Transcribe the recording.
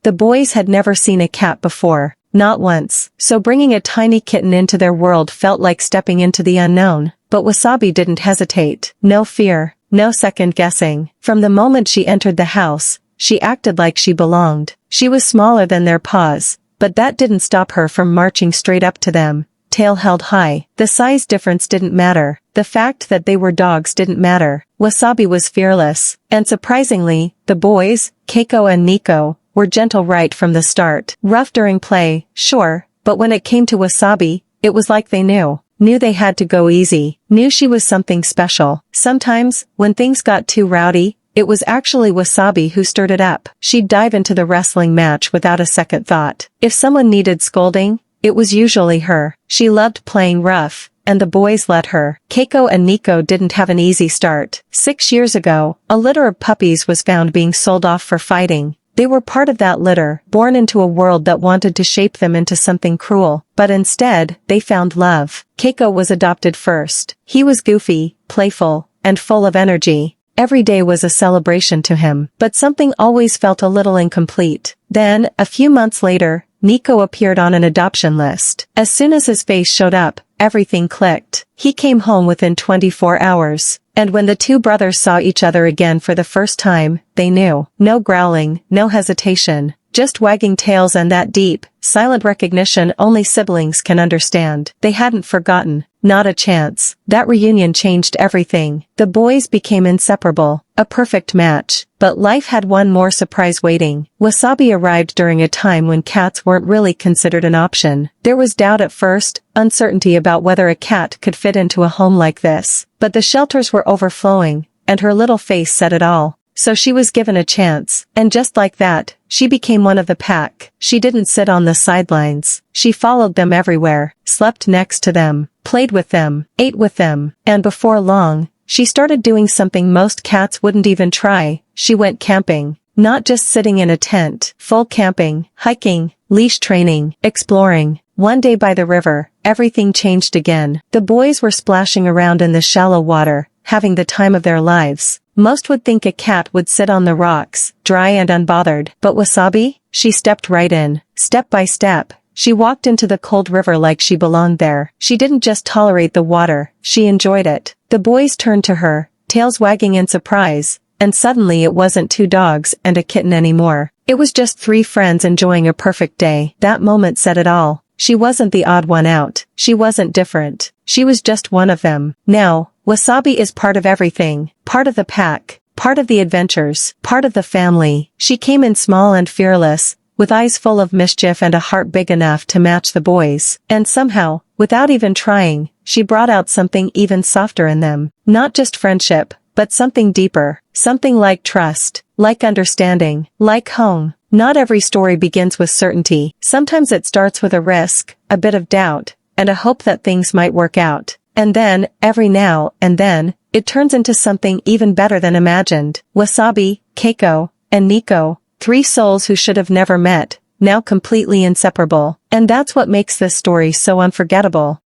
The boys had never seen a cat before, not once, so bringing a tiny kitten into their world felt like stepping into the unknown. But Wasabi didn't hesitate. No fear, no second guessing. From the moment she entered the house, she acted like she belonged. She was smaller than their paws, but that didn't stop her from marching straight up to them, tail held high. The size difference didn't matter. The fact that they were dogs didn't matter. Wasabi was fearless, and surprisingly, the boys, Keiko and Nico, were gentle right from the start. Rough during play, sure, but when it came to Wasabi, it was like they knew they had to go easy, knew she was something special. Sometimes, when things got too rowdy, it was actually Wasabi who stirred it up. She'd dive into the wrestling match without a second thought. If someone needed scolding, it was usually her. She loved playing rough, and the boys let her. Keiko and Nico didn't have an easy start. 6 years ago, a litter of puppies was found being sold off for fighting. They were part of that litter, born into a world that wanted to shape them into something cruel, but instead, they found love. Keiko was adopted first. He was goofy, playful, and full of energy. Every day was a celebration to him, but something always felt a little incomplete. Then, a few months later, Nico appeared on an adoption list. As soon as his face showed up, everything clicked. He came home within 24 hours. And when the two brothers saw each other again for the first time, they knew. No growling, no hesitation, just wagging tails and that deep, silent recognition only siblings can understand. They hadn't forgotten. Not a chance. That reunion changed everything. The boys became inseparable, a perfect match. But life had one more surprise waiting. Wasabi arrived during a time when cats weren't really considered an option. There was doubt at first, uncertainty about whether a cat could fit into a home like this. But the shelters were overflowing, and her little face said it all. So she was given a chance, and just like that, she became one of the pack. She didn't sit on the sidelines. She followed them everywhere, slept next to them, played with them, ate with them, and before long, she started doing something most cats wouldn't even try. She went camping. Not just sitting in a tent, full camping, hiking, leash training, exploring. One day by the river, everything changed again. The boys were splashing around in the shallow water, having the time of their lives. Most would think a cat would sit on the rocks, dry and unbothered. But Wasabi? She stepped right in. Step by step, she walked into the cold river like she belonged there. She didn't just tolerate the water, she enjoyed it. The boys turned to her, tails wagging in surprise, and suddenly it wasn't two dogs and a kitten anymore. It was just three friends enjoying a perfect day. That moment said it all. She wasn't the odd one out. She wasn't different. She was just one of them. Now, Wasabi is part of everything. Part of the pack. Part of the adventures. Part of the family. She came in small and fearless, with eyes full of mischief and a heart big enough to match the boys. And somehow, without even trying, she brought out something even softer in them. Not just friendship, but something deeper. Something like trust. Like understanding. Like home. Not every story begins with certainty. Sometimes it starts with a risk, a bit of doubt, and a hope that things might work out. And then, every now and then, it turns into something even better than imagined. Wasabi, Keiko, and Nico, three souls who should have never met, now completely inseparable. And that's what makes this story so unforgettable.